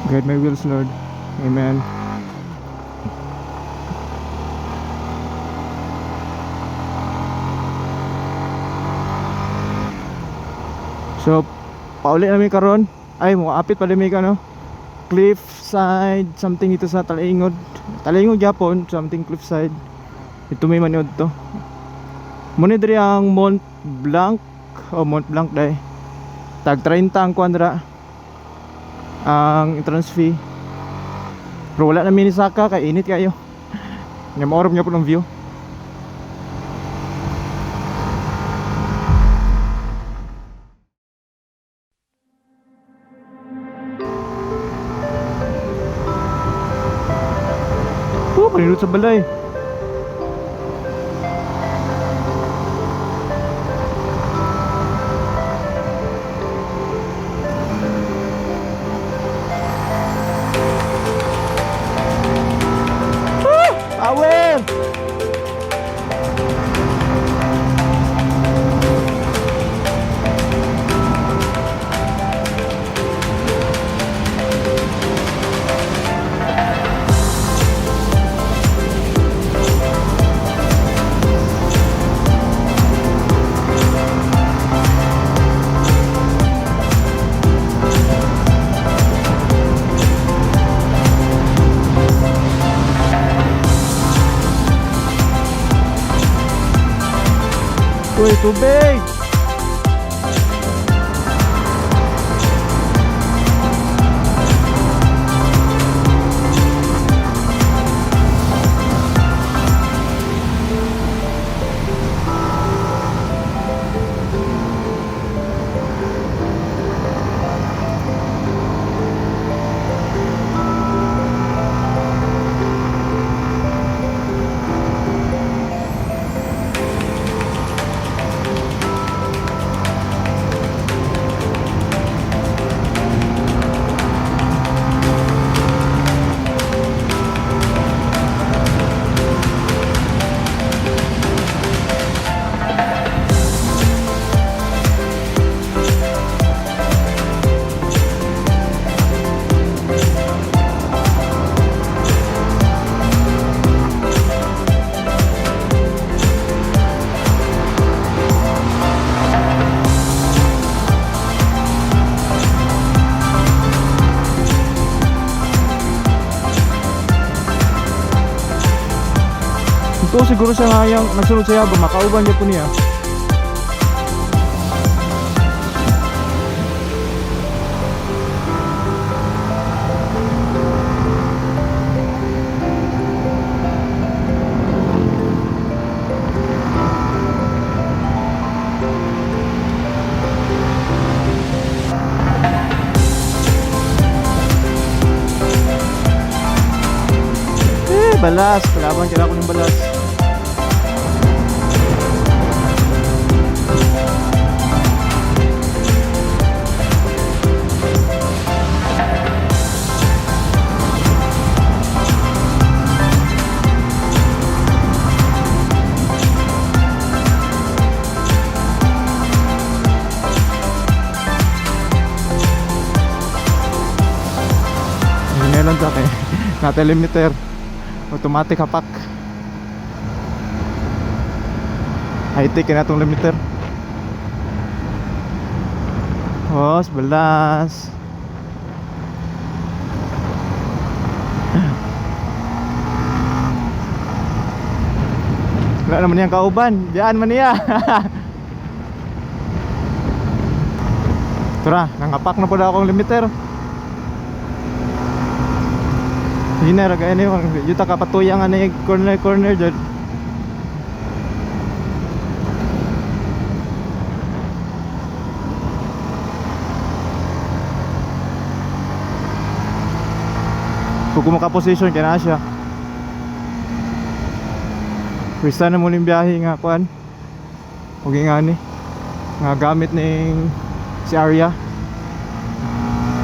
Guide my wheels, Lord. Amen. So, pauli namin karon. Ay, mo apit pa mi ka no. Cliffside something ito sa Talingod. Talingod Japon, something cliffside. Ito may manood to. Muna diri ang Mont Blanc o Mont Blanc dai. Tag 30 ang kwadra. Ang entrance fee. Pero wala na minisaka kay init kayo. Nga maorab nga po ng view. Paninod sa balay. Power! Uy, tubig! Ito siguro siya nga yung nagsunod siya ba makauban niya po niya. Balas, kalaban kailangan ko ng balas. Meron sa akin na telemeter. Automatic hapak. High-tech na itong limiter. Hos, balas. Wala naman niyang kauban. Diyan man niya. Tara, nangapak na po daw akong limiter. Hina ra kay ani yuta ka patuyang ani corner dyan. Kung maka-position kaya na siya. Pwesta na mo yung biyahe nga kuan. Huwag nga ni nga gamit ning si Arya.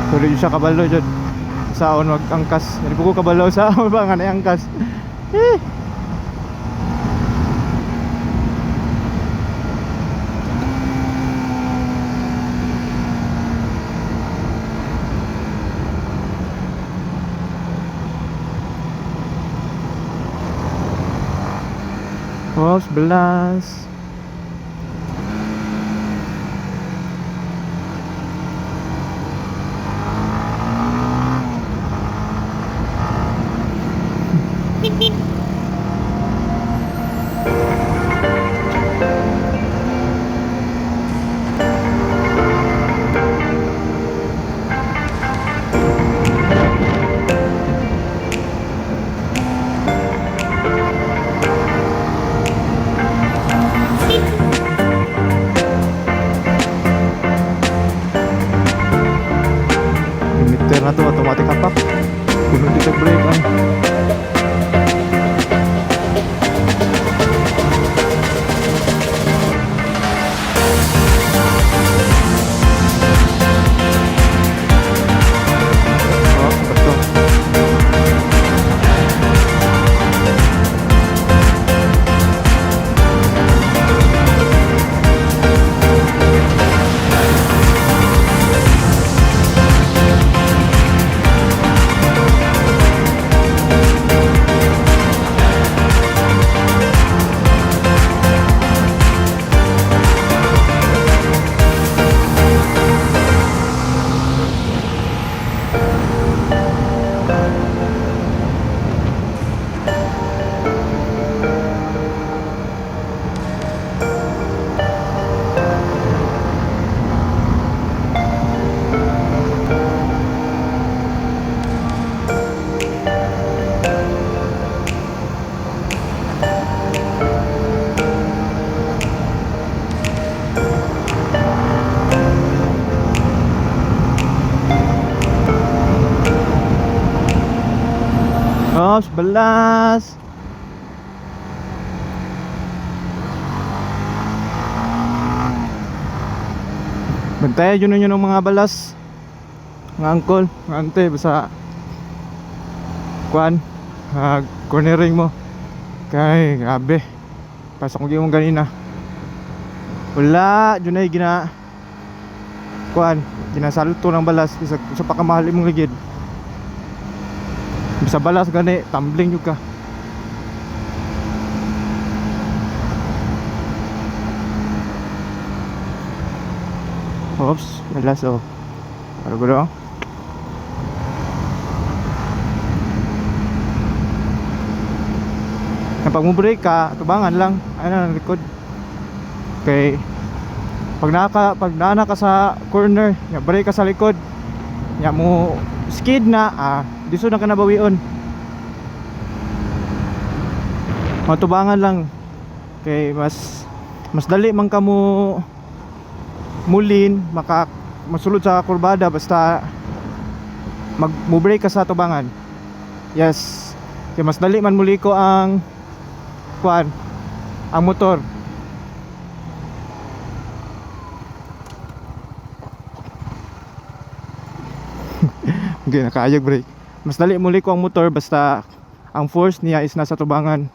Pero yun siya kabalo dyan. Saon wag angkas. Hindi ko kabalaw sa ba nga na angkas. Oops, belas. Limiter na to, automatic apak. Gunung di brake kan. Oh, betul. Oh, 11. Bantay yun yung mga balas. Mga angkol, mga ante, basta kuan, cornering mo. Kay, grabe. Pasok ko yung ganina. Wala, yun ay kuan, ginasalto ng balas sa pakamahal mong ligid. Sa balas gani, tumbling yung ka. Oops, balas oh. Ano ba daw? Kapag mo brake ka, tubangan lang. Ano, likod. Okay. Pag naana ka sa corner, ya brake ka sa likod. Ya mo skid na, diso na ka nabawion. Matubangan lang. Okay, mas dali man ka mo mulin, masulod sa kurbada basta mag-brake ka sa tubangan. Yes. Kaya mas dali man muli ko ang kuan, ang motor. Okay, nakaayag brake. Mas dali muli ko ang motor basta ang force niya is nasa tubangan.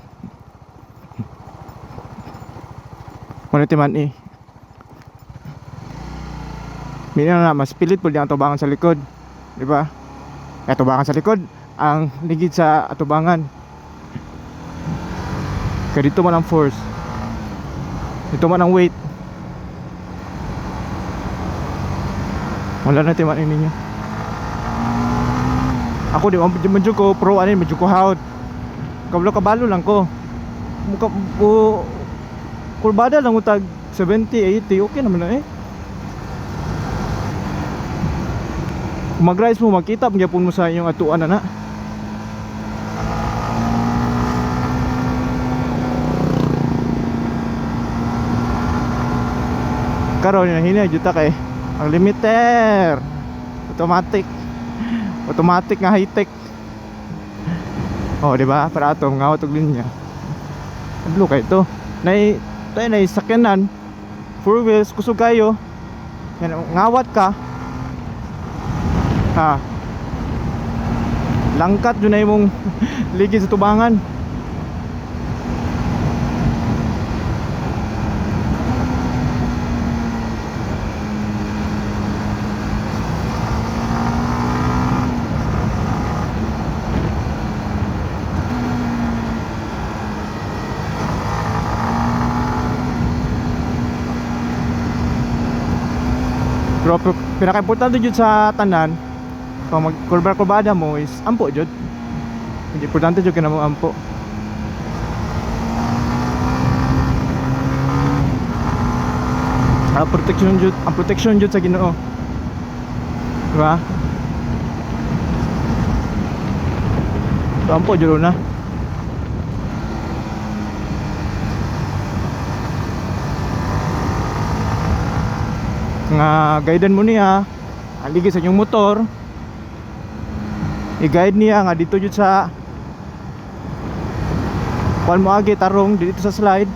Maniti man eh. Minsan na mas pilit po di ang tubangan sa likod, di ba? Kaya tubangan sa likod ang ligid sa atubangan. Kaya dito man ang force, dito man ang weight. Wala na timan ninyo. Ako di medyo ko pro ano, medyo ko hawd. Kabalo lang ko. Muka kurbada lang utag 70, 80, okay naman na eh. Kung mag-rise mo, makita magyapon mo sa inyong atuan na. Karon na hinay juta kay ang limiter. Automatic nga high-tech. Oh, di ba? Para ato ngawat og linya. Blue kay to. Nay sakyanan 4 wheels kusog kayo. Yan ngawat ka. Langkat yun na yung ligid sa tubangan. Pero pinaka-importante jud sa tanan pag mag-kurbada mo is ampo jud. Hindi importante jud kana mo ampo. Ang protection jud sa Ginoo. Diba? So, ampo jud na. Nga guidean mo niya aligi sa inyong motor, i-guide niya nga dito jud sa kuan mo agi tarong dito sa slide.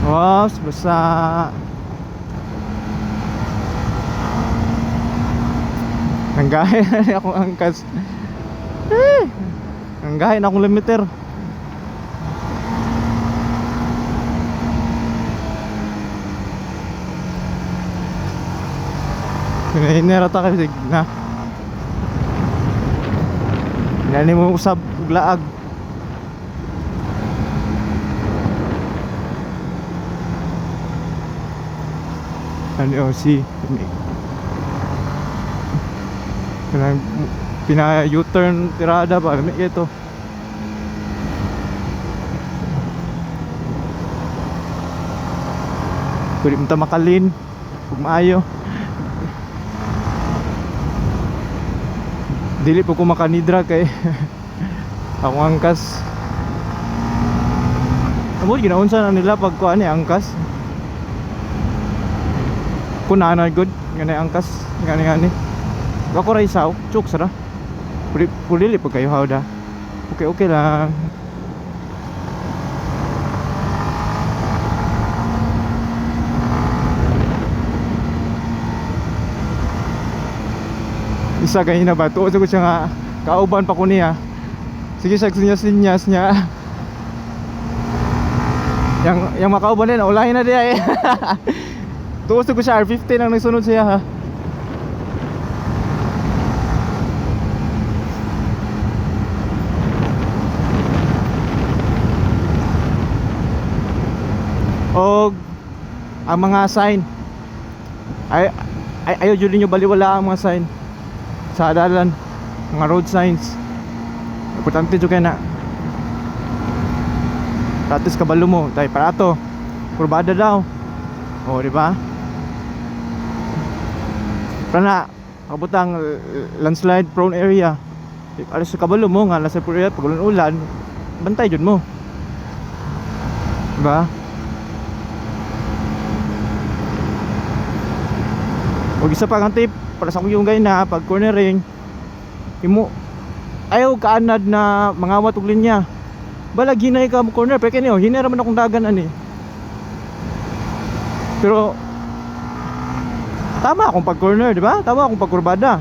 Wow, basta nanggahin na akong angkas. Nanggahin akong limiter. Hinahinera ta kasi na hinani mo usab laag. Ano si pina U-turn tirada ba kami ito. Pwede mo ta makalin kung maayo. Dili po ko makanidra kay akong angkas. Amo ginaunsa na nila pag kuan ni angkas. Kunana good ngani angkas ngani. Ako ray saw, chok sara. Puli po kayo hawda. Okay lang. Isa kayo na ba? Tuos ko siya nga kauban pa ko niya. Sige siya sinyas niya. Yang makauban din, ulahin na diya eh. Tuos ko siya R50 nang nagsunod siya ha. O ang mga sign ayaw dyan ninyo baliwala ang mga sign sa dalan, mga road signs. Importante dyan kayo na pratis kabalo mo tayo parato kurbada daw. O diba para na kabutang landslide prone area. Alas sa kabalo mo nga nasa area pag ulan bantay dyan mo diba. O isa pa kang tip para sa akong yung gay na pag cornering imo ayaw kaanad na mangawat og linya. Balag hinay ka mo corner pero kini hinay ra man akong dagan ani. Pero tama akong pag corner, di ba? Tama akong pag kurbada.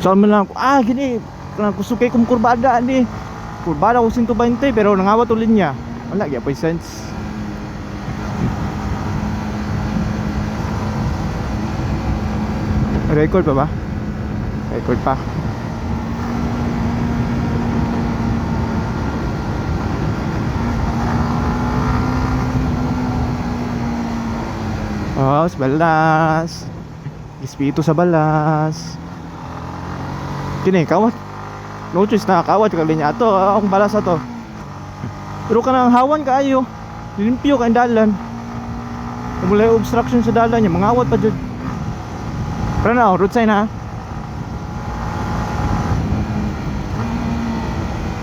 So man lang gini kanang kusukay kong kurbada ani. Kurbada ko 120 pero nangawat ulit niya. Wala gyud pa sense. Record pa ba? Record pa. Oh, sa balas. Espiritu sa balas. Kini kawat. No choice na kawat ka linya ato, akong balas ato. Pero kanang hawan kaayo. Limpyo ka dalan. Kung wala obstruction sa dalan niya, mangawat pa jud. Pero na, road sign ha.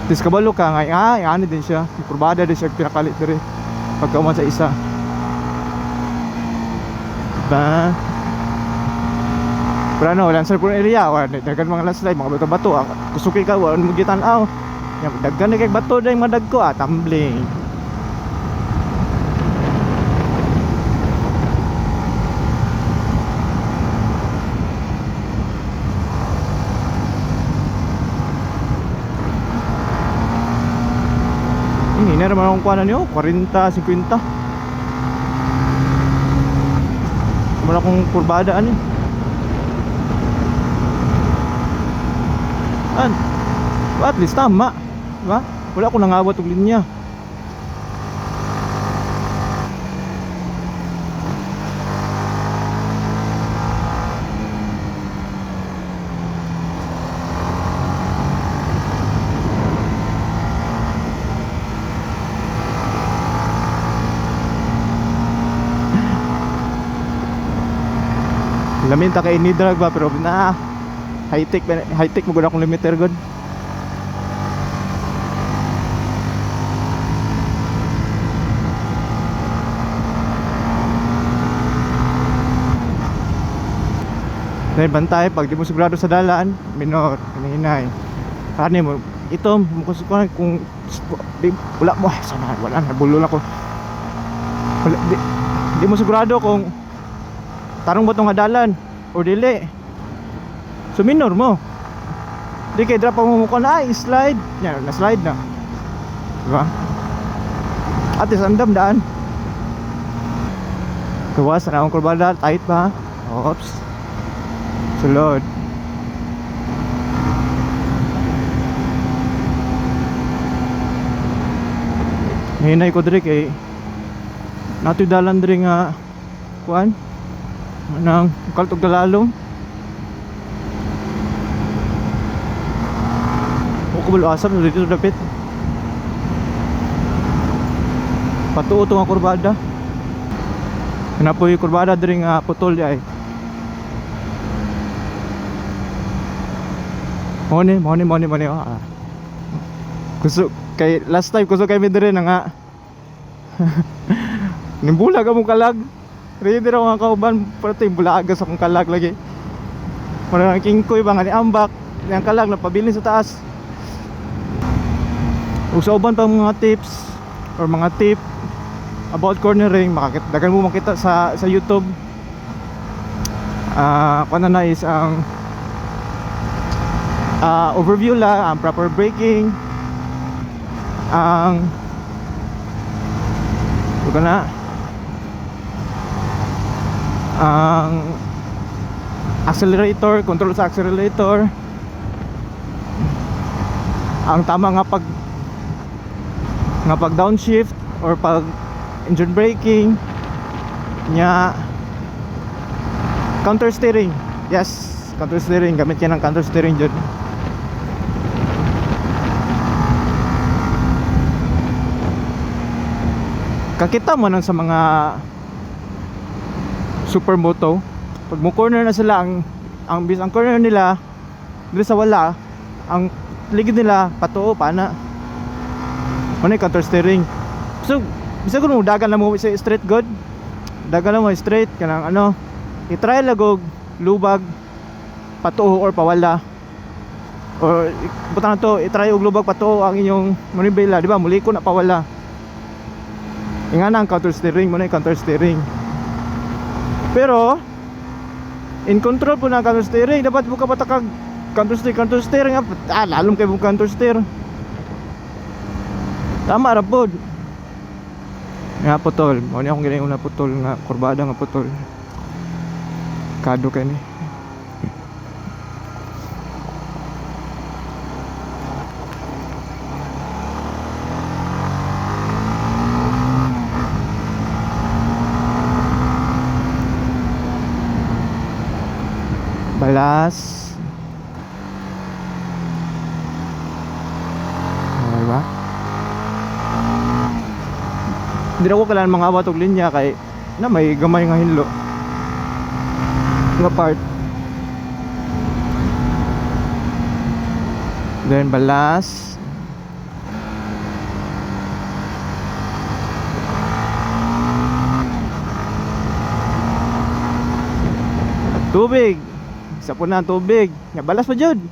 Tis kabalo ka nga, ano din siya. Kurbada din siya pinakalit dire. Pagkauman sa isa. Diba? Pero ano, lancer po area, dagan mga landslide, mga bato-bato, kusuki ka, wala mo gitanaw. Dagan na kay bato na yung madag ko, tumbling. Hindi na naman akong kuha na niyo, 40, 50. Wala akong kurbadaan eh. An, at least tama, diba? Wala akong nangawat og linya. Lamin ta kay ni drag ba pero na high tech mo gud akong limiter gud. Dahil bantay pag di mo sigurado sa dalan, minor, kanihinay. Kani mo itom mo kung di, wala mo sana wala nabulol ako. Wala, di mo sigurado kung tarong ba itong hadalan o dili, so minor mo di kay drop mo mukha na ay slide yan, na slide na diba at least andam daan gawas na akong kurbada tight pa oops sulod hinay ko diri kay nato dalan diri nga kuan nang kaltog dalalong o kubalo asap dito dapit patuo to nga kurbada napoy kurbada diri nga putol ay mone gusto kay last time gusto kay mi diri na nga nimbulag among kalag ready raw nga kauban pero ito yung bulaga sa akong kalag lagi parang kingkoy ba nga ni ambak yung kalag na pabilin sa taas usauban pa mga tips or mga tip about cornering dagan mo makita sa YouTube kung na is ang overview lang ang proper braking ang bukan na ang accelerator, control sa accelerator ang tama nga pag downshift or pag engine braking nya counter steering yes, counter steering, gamit yan ng counter steering dyan kakita mo nang sa mga supermoto pag mo corner na sila ang corner nila dito sa wala ang ligid nila patuo pana ano yung counter steering so bisa ko mo dagan na mo sa straight good dagan na mo straight kanang ano i-try lagog lubag patuo or pawala or butang na to i-try og lubag patuo ang inyong manibela di ba muliko na pawala nga na ang counter steering mo na yung counter steering pero in control po ng counter steering dapat buka patakag counter steering lalong kayo buka counter steer tama rapod nga putol mo niya akong ginayon na putol nga kurbada nga putol kado kayo ni balas okay ba? Hindi na ko kailangan mga awat og linya kay na may gamay nga hinlo nga part then balas tubig isa po na tubig nga balas pa jud